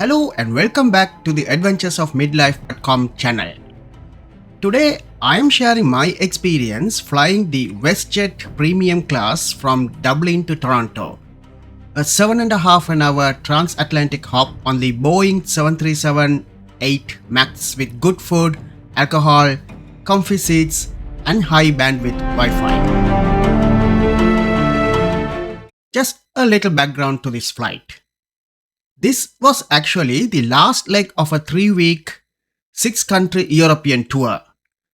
Hello and welcome back to the Adventures of Midlife.com channel. Today I am sharing my experience flying the WestJet Premium class from Dublin to Toronto. A 7.5 hour transatlantic hop on the Boeing 737-8 MAX with good food, alcohol, comfy seats and high bandwidth Wi-Fi. Just a little background to this flight. This was actually the last leg of a 3-week, 6-country European tour.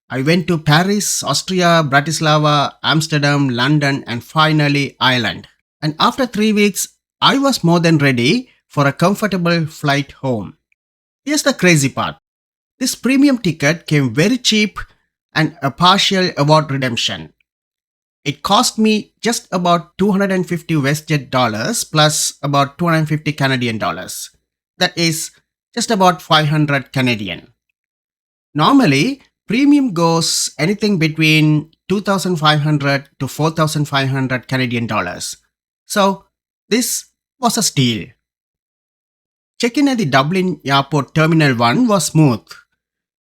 I went to Paris, Austria, Bratislava, Amsterdam, London and finally Ireland. And after 3 weeks, I was more than ready for a comfortable flight home. Here's the crazy part. This premium ticket came very cheap and a partial award redemption. It cost me just about 250 WestJet dollars plus about 250 Canadian dollars. That is just about 500 Canadian. Normally, premium goes anything between 2,500 to 4,500 Canadian dollars. So, this was a steal. Check-in at the Dublin Airport Terminal 1 was smooth.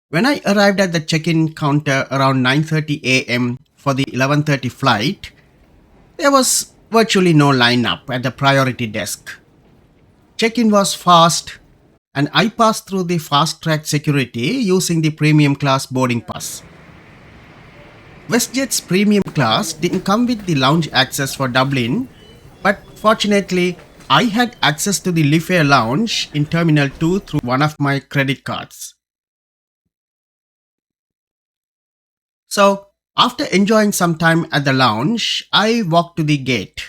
When I arrived at the check-in counter around 9:30 a.m. for the 11:30 flight, there was virtually no lineup at the priority desk. Check-in was fast and I passed through the fast-track security using the premium class boarding pass. WestJet's premium class didn't come with the lounge access for Dublin, but fortunately I had access to the Wifi lounge in Terminal 2 through one of my credit cards. So, after enjoying some time at the lounge, I walked to the gate.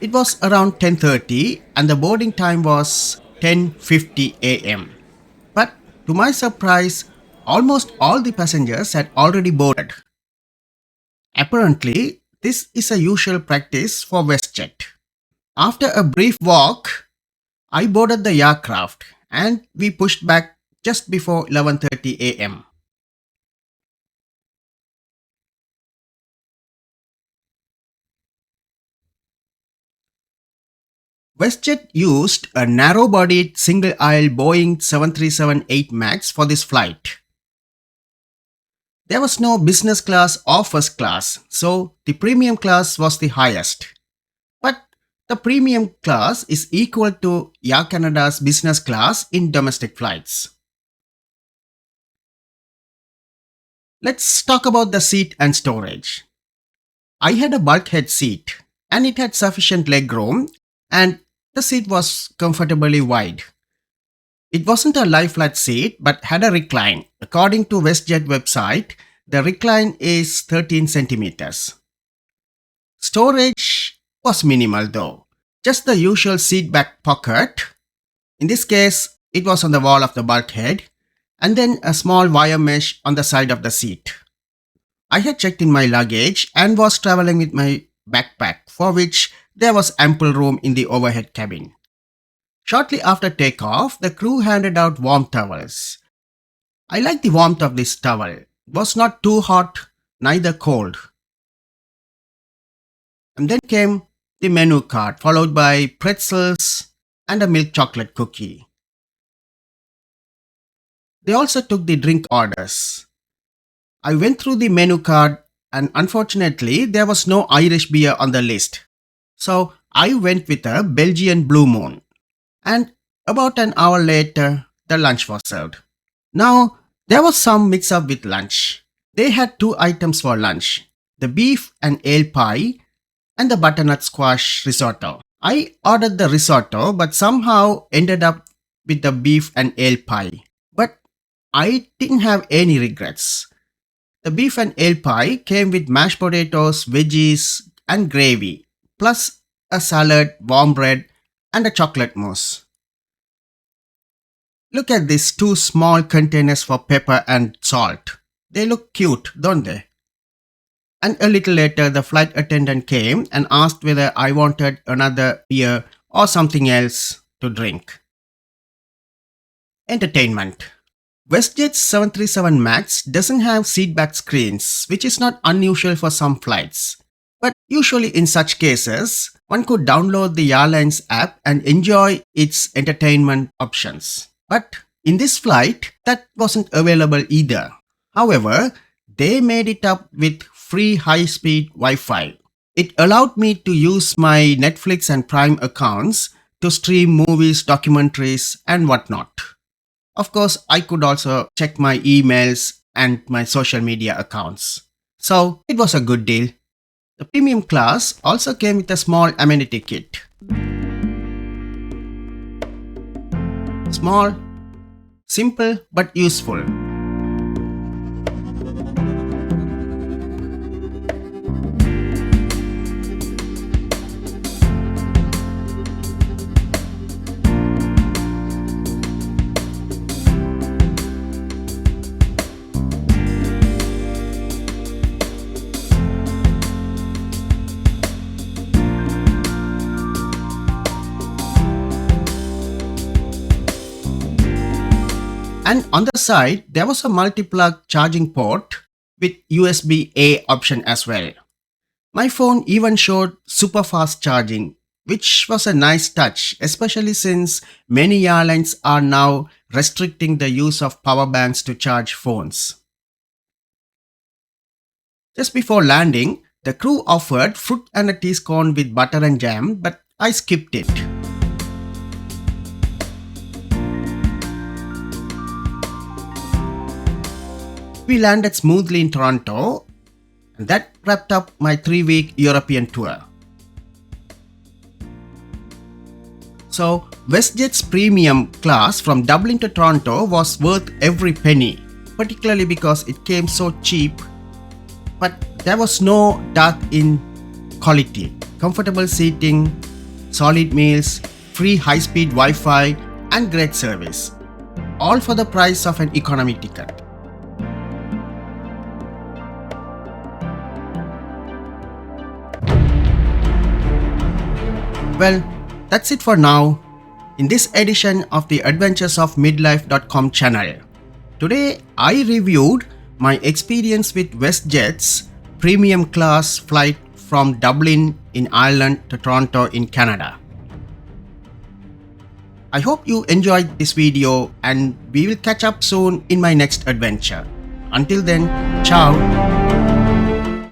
It was around 10:30 and the boarding time was 10:50 a.m. But to my surprise, almost all the passengers had already boarded. Apparently, this is a usual practice for WestJet. After a brief walk, I boarded the aircraft and we pushed back just before 11:30 a.m. WestJet used a narrow-bodied single-aisle Boeing 737-8 MAX for this flight. There was no business class or first class, so the premium class was the highest. But the premium class is equal to Air Canada's business class in domestic flights. Let's talk about the seat and storage. I had a bulkhead seat and it had sufficient legroom and the seat was comfortably wide. It wasn't a lie-flat seat but had a recline. According to WestJet website, the recline is 13 centimeters. Storage was minimal though. Just the usual seat back pocket. In this case, it was on the wall of the bulkhead and then a small wire mesh on the side of the seat. I had checked in my luggage and was traveling with my backpack, for which there was ample room in the overhead cabin. Shortly after takeoff, the crew handed out warm towels. I liked the warmth of this towel. It was not too hot, neither cold. And then came the menu card, followed by pretzels and a milk chocolate cookie. They also took the drink orders. I went through the menu card and unfortunately there was no Irish beer on the list. So I went with a Belgian Blue Moon. And about an hour later, the lunch was served. Now, there was some mix-up with lunch. They had 2 items for lunch, the beef and ale pie and the butternut squash risotto. I ordered the risotto but somehow ended up with the beef and ale pie. But I didn't have any regrets. The beef and ale pie came with mashed potatoes, veggies and gravy, plus a salad, warm bread and a chocolate mousse. Look at these 2 small containers for pepper and salt. They look cute, don't they? And a little later, the flight attendant came and asked whether I wanted another beer or something else to drink. Entertainment. WestJet's 737 MAX doesn't have seatback screens, which is not unusual for some flights. But usually in such cases, One could download the airline's app and enjoy its entertainment options. But in this flight, that wasn't available either. However, they made it up with free high-speed Wi-Fi. It allowed me to use my Netflix and Prime accounts to stream movies, documentaries, and whatnot. Of course, I could also check my emails and my social media accounts. So it was a good deal. The premium class also came with a small amenity kit. Small, simple but useful. And on the side, there was a multi-plug charging port with USB-A option as well. My phone even showed super fast charging, which was a nice touch, especially since many airlines are now restricting the use of power banks to charge phones. Just before landing, the crew offered fruit and a tea scone with butter and jam, but I skipped it. We landed smoothly in Toronto, and that wrapped up my 3-week European tour. So, WestJet's premium class from Dublin to Toronto was worth every penny, particularly because it came so cheap, but there was no dearth in quality. Comfortable seating, solid meals, free high-speed Wi-Fi, and great service. All for the price of an economy ticket. Well, that's it for now in this edition of the Adventures of Midlife.com channel. Today, I reviewed my experience with WestJet's premium class flight from Dublin in Ireland to Toronto in Canada. I hope you enjoyed this video and we will catch up soon in my next adventure. Until then, ciao.